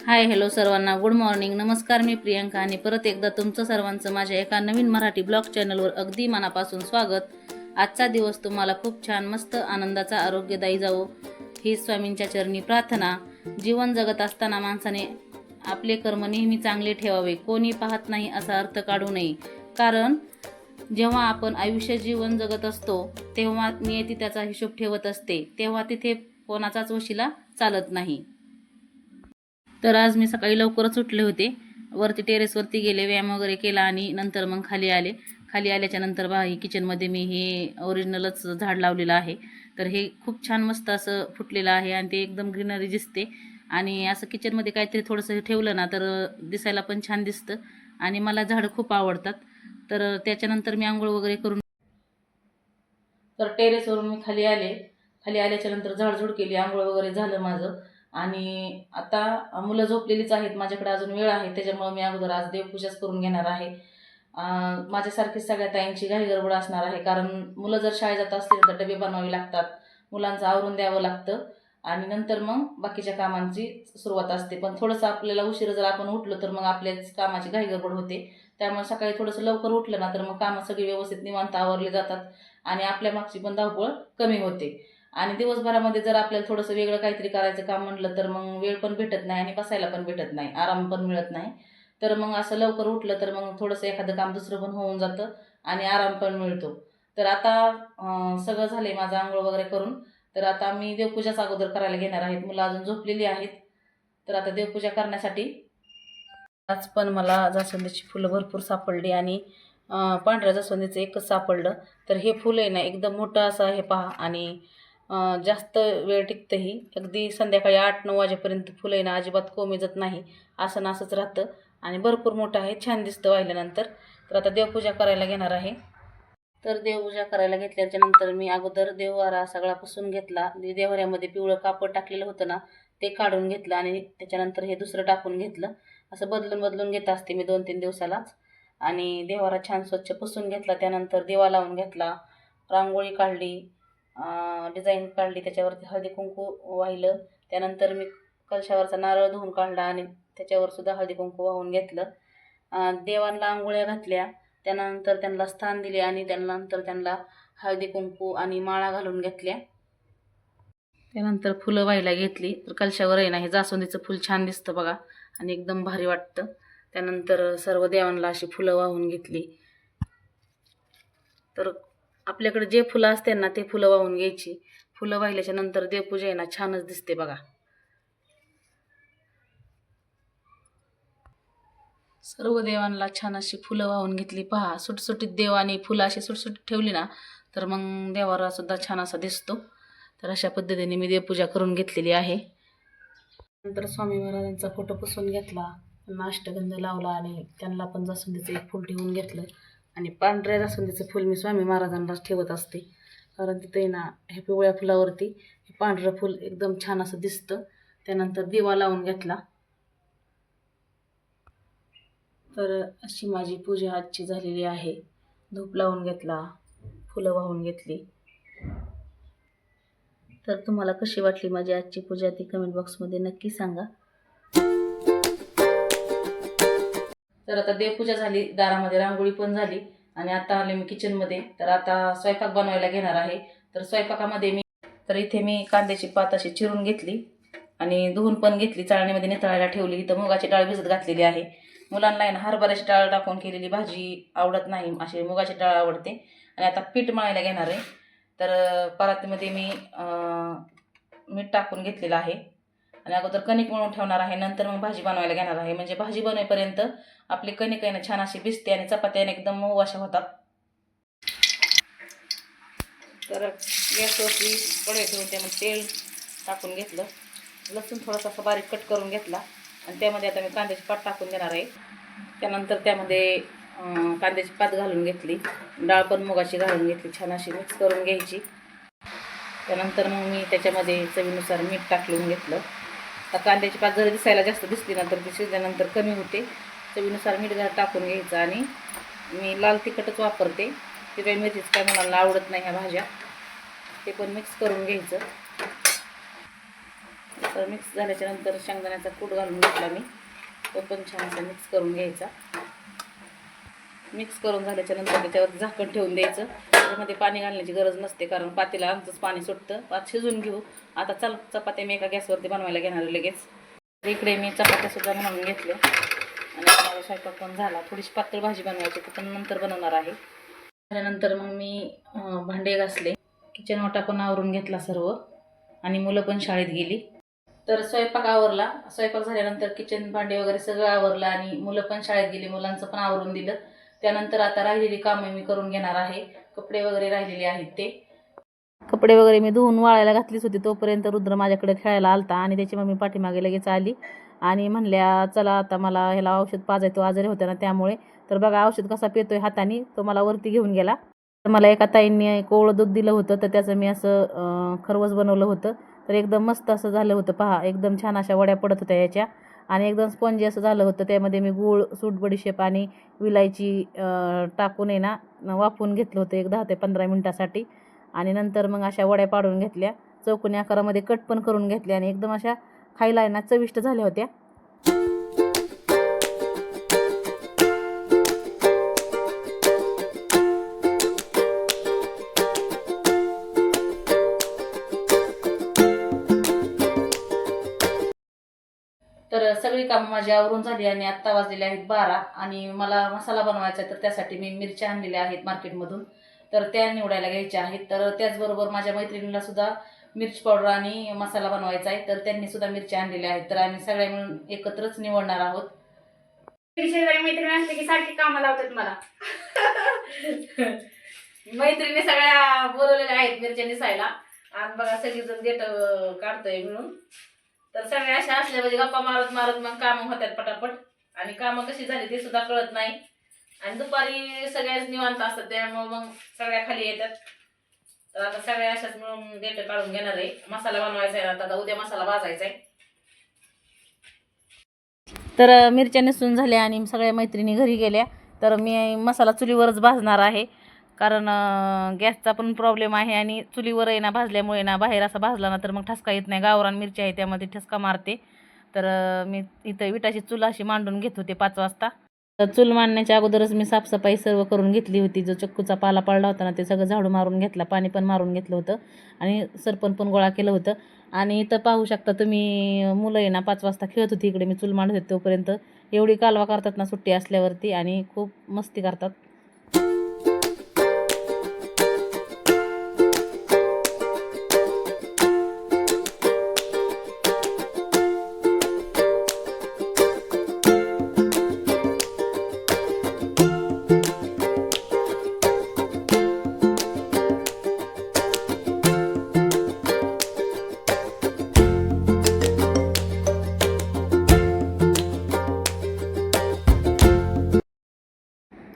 Hi hello सर्वांना, good morning. नमस्कार, मी प्रियंका आणि परत एकदा तुमचं सर्वांचं माझ्या एका नवीन मराठी ब्लॉग चॅनलवर अगदी मनापासून स्वागत. आजचा दिवस तुम्हाला खूप छान, मस्त, आनंदाचा, आरोग्यदायी जावो ही स्वामींच्या चरणी प्रार्थना. जीवन जगत असताना माणसाने आपले कर्म नेहमी चांगले ठेवावे, कोणी पाहत नाही असा अर्थ काढू नये. कारण जेव्हा आपण आयुष्य जीवन जगत असतो तेव्हा नियती त्याचा हिशोब ठेवत असते, तेव्हा तिथे कोणाचाच वशिला चालत नाही. तर आज मी सकाळी लवकरच उठले होते. वरती टेरेसवरती गेले, व्यायाम वगैरे केला आणि नंतर मग खाली आले. खाली आल्याच्या नंतर किचनमध्ये मी हे ओरिजिनलच झाड लावलेलं आहे. तर हे खूप छान मस्त असं फुटलेलं आहे आणि ते एकदम ग्रीनरी दिसते. आणि असं किचनमध्ये काहीतरी थोडंसं ठेवलं ना तर दिसायला पण छान दिसतं आणि मला झाडं खूप आवडतात. तर त्याच्यानंतर मी आंघोळ वगैरे करून तर टेरेसवरून मी खाली आले. खाली आल्याच्या नंतर झाडझूड केली, आंघोळ वगैरे झालं माझं. आणि आता मुलं झोपलेलीच आहेत, माझ्याकडे अजून वेळ आहे, त्याच्यामुळे मी अगोदर आज देवपूजाच करून घेणार आहे. माझ्यासारखीच सगळ्या ताईंची घाई गडबड असणार आहे, कारण मुलं जर शाळेत जात असतील तर डबे बनवावे लागतात, मुलांचं आवरून द्यावं लागतं आणि नंतर मग बाकीच्या कामांची सुरुवात असते. पण थोडंसं आपल्याला उशीर जर आपण उठलो तर मग आपल्याच कामाची घाई गडबड होते. त्यामुळे सकाळी थोडंसं लवकर उठलं ना तर मग कामं सगळी व्यवस्थित निवांत आवरली जातात आणि आपल्या मागची पण धावपळ कमी होते. आणि दिवसभरामध्ये जर आपल्याला थोडंसं वेगळं काहीतरी करायचं काम म्हटलं तर मग वेळ पण भेटत नाही आणि बसायला पण भेटत नाही, आराम पण मिळत नाही. तर मग असं लवकर उठलं तर मग थोडंसं एखादं काम दुसरं पण होऊन जातं आणि आराम पण मिळतो. तर आता सगळं झालं आहे माझं आंघोळ वगैरे करून. तर आता मी देवपूजाच अगोदर करायला घेणार आहेत, मुलं अजून झोपलेली आहेत. तर आता देवपूजा करण्यासाठी आज पण मला जास्वंदीची फुलं भरपूर सापडली आणि पांढऱ्या जास्वंदीचं एकच सापडलं. तर हे फुलं आहे ना एकदम मोठं असं आहे पहा आणि जास्त वेळ टिकतंही. अगदी संध्याकाळी 8-9 वाजेपर्यंत फुलं आहे ना अजिबात कोमेजत नाही, असं ना असंच राहतं आणि भरपूर मोठं आहे, छान दिसतं वाहिल्यानंतर. तर आता देवपूजा करायला घेणार आहे. तर देवपूजा करायला घेतल्याच्यानंतर मी अगोदर देववारा सगळा पुसून घेतला. देववाऱ्यामध्ये पिवळं कापड टाकलेलं होतं ना ते काढून घेतलं आणि त्याच्यानंतर हे दुसरं टाकून घेतलं. असं बदलून बदलून घेत असते मी 2-3 दिवसालाच. आणि देववारा छान स्वच्छ पुसून घेतला, त्यानंतर दिवा लावून घेतला, रांगोळी काढली, डिझाईन काढली, त्याच्यावरती हळदी कुंकू वाहिलं. त्यानंतर मी कलशावरचा नारळ धुवून काढला आणि त्याच्यावर सुद्धा हळदी कुंकू वाहून घेतलं. देवांना आंघोळ्या घातल्या, त्यानंतर त्यांना स्थान दिले आणि त्यानंतर त्यांना हळदी कुंकू आणि माळा घालून घेतल्या. त्यानंतर फुलं व्हायला घेतली. तर कलशावर आहे ना हे जास्वंदीचं फुल छान दिसतं बघा आणि एकदम भारी वाटतं. त्यानंतर सर्व देवांना अशी फुलं वाहून घेतली. तर आपल्याकडे जे फुलं असते ना ते फुलं वाहून घ्यायची. फुलं वाहिल्याच्या नंतर देवपूजा आहे ना छानच दिसते बघा. सर्व देवांना छान अशी फुलं वाहून घेतली पहा. सुटसुटीत देव आणि फुलं अशी सुटसुटीत ठेवली ना तर मग देवारा सुद्धा छान असा दिसतो. तर अशा पद्धतीने मी देवपूजा करून घेतलेली आहे. नंतर स्वामी महाराजांचा फोटो पुसून घेतला, त्यांना अष्टगंध लावला आणि त्यांना पण जास्वंदीचं एक फूल ठेवून घेतलं. आणि पांढऱ्या जास्वंदीचं फूल मी स्वामी महाराजांनाच ठेवत असते, कारण तिथे ना ह्या पिवळ्या फुलावरती हे पांढरं फूल एकदम छान असं दिसतं. त्यानंतर दिवा लावून घेतला. तर अशी माझी पूजा आजची झालेली आहे. धूप लावून घेतला, फुलं वाहून घेतली. तर तुम्हाला कशी वाटली माझी आजची पूजा ती कमेंट बॉक्समध्ये नक्की सांगा. तर आता देवपूजा झाली, दारामध्ये रांगोळी पण झाली आणि आता आले मी किचनमध्ये. तर आता स्वयंपाक बनवायला घेणार आहे. तर स्वयंपाकामध्ये इथे मी कांद्याची पात अशी चिरून घेतली आणि धुवून पण घेतली, चाळणीमध्ये नितळायला ठेवली. इथं मुगाची डाळ भिजत घातलेली आहे. मुलांना आहे ना हरभऱ्याची डाळ टाकून केलेली भाजी आवडत नाही, अशी मुगाची डाळ आवडते. आणि आता पीठ मळायला घेणार आहे. तर परातीमध्ये मी मीठ टाकून घेतलेलं आहे आणि अगोदर कणिक मळून ठेवणार आहे, नंतर मग भाजी बनवायला घेणार आहे. म्हणजे भाजी बनवेपर्यंत आपली कणिक आहे ना छान अशी भिजते आणि चपात्याने एकदम मऊ अशा होतात. तर गॅसवरती कढई ठेवून त्यामध्ये तेल टाकून घेतलं, लसूण थोडासा असा बारीक कट करून घेतला आणि त्यामध्ये आता मी कांद्याची पात टाकून देणार आहे. त्यानंतर त्यामध्ये कांद्याची पात घालून घेतली, डाळ पण मुगाची घालून घेतली, छान अशी मिक्स करून घ्यायची. त्यानंतर मग मी त्याच्यामध्ये चवीनुसार मीठ टाकून घेतलं. आता कांद्याची पात जर दिसायला जास्त दिसली ना तर ती शिजल्यानंतर कमी होते. चवीनुसार मीठ टाकून घ्यायचं आणि मी लाल तिखटच वापरते, हिरव्या मिरचीच काय मुलांना आवडत नाही ह्या भाज्या. ते पण मिक्स करून घ्यायचं. तर मिक्स झाल्याच्या नंतर शेंगदाण्याचा कूट घालून घेतला मी, तो पण छान असा मिक्स करून घ्यायचा. मिक्स करून झाल्याच्या नंतर त्याच्यावर झाकण ठेवून द्यायचं. त्यामध्ये पाणी घालण्याची गरज नसते, कारण पातेला आमचंच पाणी सुटतं. पात शिजून घेऊ. आता चल चपात्या मी एका गॅसवरती बनवायला घेणार आहे लगेच. इकडे मी चपात्यासुद्धा बनवून घेतल्या आणि माझा स्वयंपाक पण झाला. थोडीशी पातळ भाजी बनवायची, ती पण नंतर बनवणार आहे. त्यानंतर मग मी भांडे घासले, किचन वाटा पण आवरून घेतला सर्व आणि मुलं पण शाळेत गेली. तर स्वयंपाक आवरला. स्वयंपाक झाल्यानंतर किचन भांडे वगैरे सगळं आवरलं आणि मुलं पण शाळेत गेली, मुलांचं पण आवरून दिलं. त्यानंतर आता राहिलेली कामे मी करून घेणार आहे. कपडे वगैरे राहिलेले आहेत ते कपडे वगैरे मी धुवून वाळायला घातलीच होती. तोपर्यंत रुद्र माझ्याकडे खेळायला आलता आणि त्याची मम्मी पाठीमागे लगेच आली आणि म्हणल्या चला आता मला ह्याला औषध पाजायचं, आजारी होते ना त्यामुळे. तर बघा औषध कसा पितोय हाताने, तो मला वरती घेऊन गेला. तर मला एका ताईंनी कोवळं दूध दिलं होतं, तर त्याचं मी असं खरवस बनवलं होतं. तर एकदम मस्त असं झालं होतं पहा, एकदम छान अशा वड्या पडत होत्या याच्या आणि एकदम स्पंजी असं झालं होतं. त्यामध्ये मी गूळ, सूट, बडीशेप आणि विलायची टाकून आहे ना वाफवून घेतलं होतं एक 10 ते 15 मिनटासाठी आणि नंतर मग अशा वड्या पाडून घेतल्या, चौकोनी आकारामध्ये कट पण करून घेतल्या आणि एकदम अशा खायला आहे ना चविष्ट झाल्या होत्या. तर सगळी कामं माझी आवरून झाली आणि आत्ता वाजलेले आहेत 12 आणि मला मसाला बनवायचा, तर त्यासाठी मी मिरच्या आणलेल्या आहेत मार्केटमधून, तर त्या निवडायला घ्यायच्या आहेत. तर त्याचबरोबर माझ्या मैत्रिणीला सुद्धा मिरची पावडर आणि मसाला बनवायचा आहे, तर त्यांनी सुद्धा मिरच्या आणलेल्या आहेत. तर आम्ही सगळ्या मिळून एकत्रच निवडणार आहोत. शेजारी मैत्रिणी असते की सारखी कामाला लावतात मला. मैत्रिणी सगळ्या बोलवलेल्या आहेत मिरच्या निसायला आणि बघा सगळीजण देठ काढतोय मिळून. तर सगळ्या अशा असल्या म्हणजे गप्पा मारत मारत मग कामं होतात पटापट आणि कामं कशी झाली ते सुद्धा कळत नाही आणि दुपारी सगळ्याच निवांत असतात, त्यामुळे मग सगळ्या खाली येतात. तर आता सगळ्या अशाच मिळून देठ काढून घेणार आहे. मसाला बनवायचा आहे आता उद्या मसाला भाजायचा आहे. तर मिरच्या निसून झाल्या आणि सगळ्या मैत्रिणी घरी गेल्या. तर मी मसाला चुलीवरच भाजणार आहे, कारण गॅसचा पण प्रॉब्लेम आहे आणि चुलीवर आहे ना भाजल्यामुळे ना बाहेर असा भाजला ना तर मग ठसका येत नाही. गावरान मिरची आहे त्यामध्ये ठसका मारते. तर मी इथं विटाची चूल अशी मांडून घेत होते 5 वाजता. तर चूल मांडण्याच्या अगोदरच मी साफसफाई सर्व करून घेतली होती. जो चक्कूचा पाला पडला होता ना ते सगळं झाडू मारून घेतला, पाणी पण मारून घेतलं होतं आणि सरपण पण गोळा केलं होतं. आणि इथं पाहू शकता तुम्ही, मुलं आहे ना 5 वाजता खेळत होती इकडे, मी चूल मांडत होते तोपर्यंत. एवढी कालवा करतात ना सुट्टी असल्यावरती आणि खूप मस्ती करतात.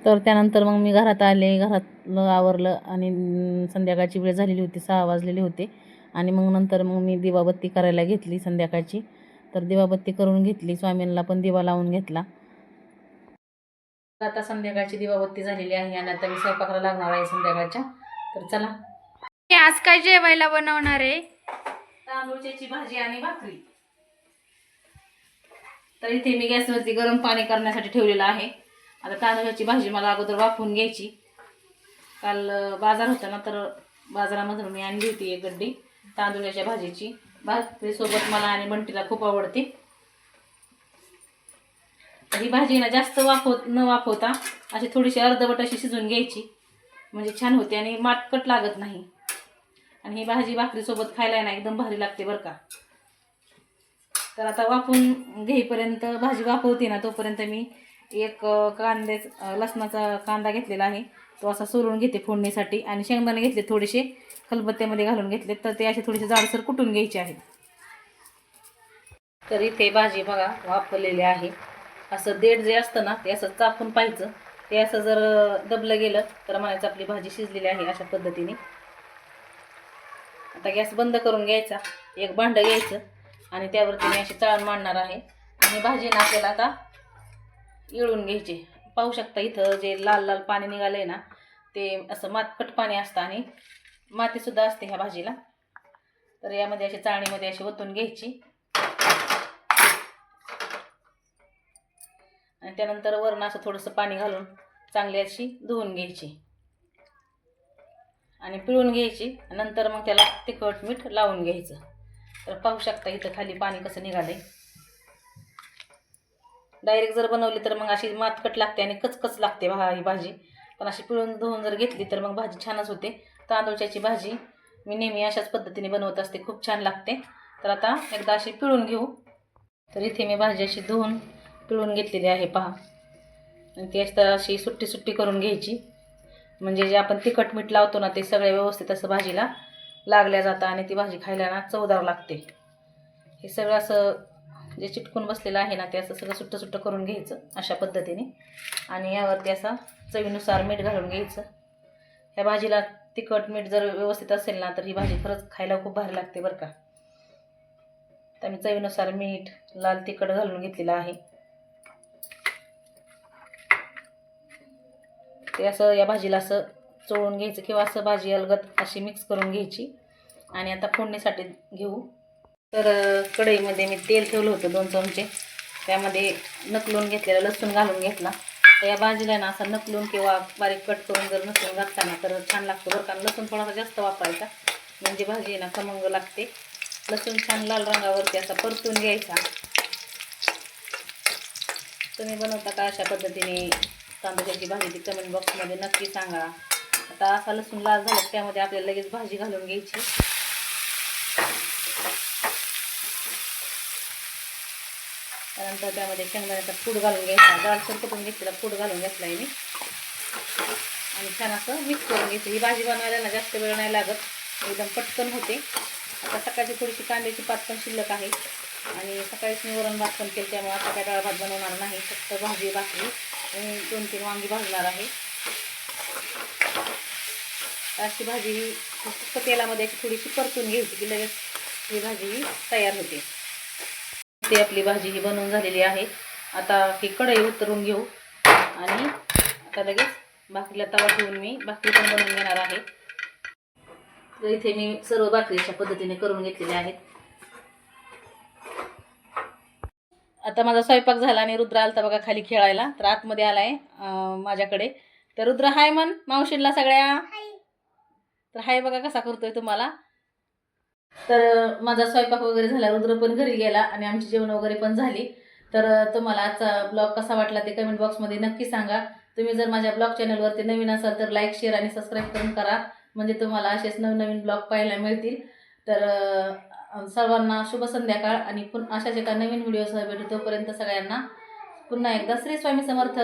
तर त्यानंतर मग मी घरात आले, घरातलं आवरलं आणि संध्याकाळची वेळ झालेली होती, 6 वाजलेले होते आणि मग नंतर मग मी दिवाबत्ती करायला घेतली संध्याकाळची. तर दिवाबत्ती करून घेतली, स्वामींना पण दिवा लावून घेतला. आता संध्याकाळची दिवाबत्ती झालेली आहे आणि आता मी स्वयंपाकाला लागणार आहे संध्याकाळच्या. तर चला, आज काय जेवायला बनवणार आहे? तांदूळची भाजी आणि भाकरी. तर इथे मी गॅसवरती गरम पाणी करण्यासाठी ठेवलेलं आहे. आता तांदळाची भाजी मला अगोदर वाफवून घ्यायची. काल बाजार होता ना, तर बाजारामधून मी आणली होती एक गड्डी तांदळाच्या भाजीची. भाकरीसोबत मला आणि बंटीला खूप आवडते. ही भाजी ना जास्त न वाफवता अशी थोडीशी अर्धवट अशी शिजवून घ्यायची, म्हणजे छान होते आणि माटकट लागत नाही. आणि ही भाजी भाकरीसोबत खायला ना एकदम भारी लागते बरं का. तर आता वाफवून घेईपर्यंत, भाजी वाफवते ना तोपर्यंत मी एक लसणाचा कांदा घेतलेला आहे, तो असा सोलून घेते फोडणीसाठी. आणि शेंगदाणे घेतले थोडेसे, खलबत्त्यामध्ये घालून घेतले, तर ते असे थोडेसे जाडसर कुटून घ्यायचे आहेत. तर इथे भाजी बघा वाफवलेली आहे. असं देठ जे असतं ना ते असं चापून पाहायचं, ते असं जर दबलं गेलं तर म्हणायचं आपली भाजी शिजलेली आहे. अशा पद्धतीने आता गॅस बंद करून घ्यायचा, एक भांडं घ्यायचं आणि त्यावरती मी अशी चाळण मांडणार आहे आणि भाजी ना आपल्याला आता येळून घ्यायची. पाहू शकता इथं जे लाल लाल पाणी निघालंय ना, ते असं मातकट पाणी असतं आणि मातीसुद्धा असते ह्या भाजीला. तर यामध्ये अशी चाळणीमध्ये अशी ओतून घ्यायची आणि त्यानंतर वरून असं थोडंसं पाणी घालून चांगली अशी धुवून घ्यायची आणि पिळून घ्यायची. नंतर मग त्याला तिखट मीठ लावून घ्यायचं. तर पाहू शकता इथं खाली पाणी कसं निघालंय. डायरेक्ट जर बनवली तर मग अशी मातकट लागते आणि कचकच लागते ही भाजी. पण अशी पिळून धुवून जर घेतली तर मग भाजी छानच होते. तांदूळच्याची भाजी मी नेहमी अशाच पद्धतीने बनवत असते, खूप छान लागते. तर आता एकदा अशी पिळून घेऊ. तर इथे मी भाजी अशी धुवून पिळून घेतलेली आहे पहा. आणि ती अशी सुट्टी सुट्टी करून घ्यायची, म्हणजे जे आपण तिखट मीठ लावतो ना ते सगळे व्यवस्थित असं भाजीला लागल्या जातं आणि ती भाजी खायला ना चवदार लागते. हे सगळं असं जे चिटकून बसलेलं आहे ना ते असं सगळं सुट्टं सुट्टं करून घ्यायचं अशा पद्धतीने. आणि यावरती असं चवीनुसार मीठ घालून घ्यायचं. ह्या भाजीला तिखट मीठ जर व्यवस्थित असेल ना तर ही भाजी खरंच खायला खूप भारी लागते बरं का. तर मी चवीनुसार मीठ, लाल तिखट घालून घेतलेलं आहे. ते असं या भाजीला असं चोळून घ्यायचं किंवा असं भाजी अलगद अशी मिक्स करून घ्यायची. आणि आता फोडणीसाठी घेऊ. तर कढईमध्ये मी तेल ठेवलं होतं 2 चमचे. त्यामध्ये नकलून घेतलेला लसूण घालून घेतला. तर या भाजीला ना असा नकलून किंवा बारीक कट करून जर लसूण घातला ना तर छान लागतो बरं का. लसूण थोडासा जास्त वापरायचा म्हणजे भाजी ना खमंग लागते. लसूण छान लाल रंगावरती असा परतून घ्यायचा. तुम्ही बनवता का अशा पद्धतीने तांदूळची भाजी ती कमेंट बॉक्समध्ये नक्की सांगा. आता असा लसूण लाल झाला त्यामध्ये आपल्याला लगेच भाजी घालून घ्यायची. त्यानंतर त्यामध्ये शेंगदाण्याचा कूट घालून घ्यायचा. जाडसर कुटून घेतलेला कूट घालून घेतला आहे मी आणि छान असं मिक्स करून घ्यायचं. ही भाजी बनवायला ना जास्त वेळ नाही लागत, एकदम पटकन होते. आता सकाळची थोडीशी कांद्याची पात पण शिल्लक आहे आणि सकाळीच मी वरण भात पण केलं, त्यामुळे आता काय डाळ भात बनवणार नाही, फक्त भाजी भाकरी आणि 2-3 वांगी भाजणार आहे. अशी भाजी फक्त तेलामध्ये अशी थोडीशी परतून घ्यायची की लगेच ही भाजी तयार होते. ती आपली भाजी ही बनवून झालेली आहे. आता ही कढई उतरून घेऊ आणि आता लगेच भाकरीला तवा ठेवून मी भाकरी पण बनवून घेणार आहे. तर इथे मी सर्व भाकरी अशा पद्धतीने करून घेतलेल्या आहेत. आता माझा स्वयंपाक झाला आणि रुद्र आलता बघा खाली खेळायला. तर आतमध्ये आलाय माझ्याकडे. तर रुद्र हाय म्हण मावशींला सगळ्या. तर हाय बघा कसा करतोय तुम्हाला. तर माझा स्वयंपाक वगैरे झाला, रुद्र पण घरी गेला आणि आमची जेवण वगैरे पण झाली. तर तुम्हाला आजचा ब्लॉग कसा वाटला ते कमेंट बॉक्समध्ये नक्की सांगा. तुम्ही जर माझ्या ब्लॉग चॅनलवरती नवीन असाल तर लाईक, शेअर आणि सबस्क्राईब करून करा, म्हणजे तुम्हाला असेच नवनवीन ब्लॉग पाहायला मिळतील. तर सर्वांना शुभ संध्याकाळ आणि अशाच एका नवीन व्हिडिओसह भेटू. तोपर्यंत सगळ्यांना पुन्हा एकदा श्री स्वामी समर्थ.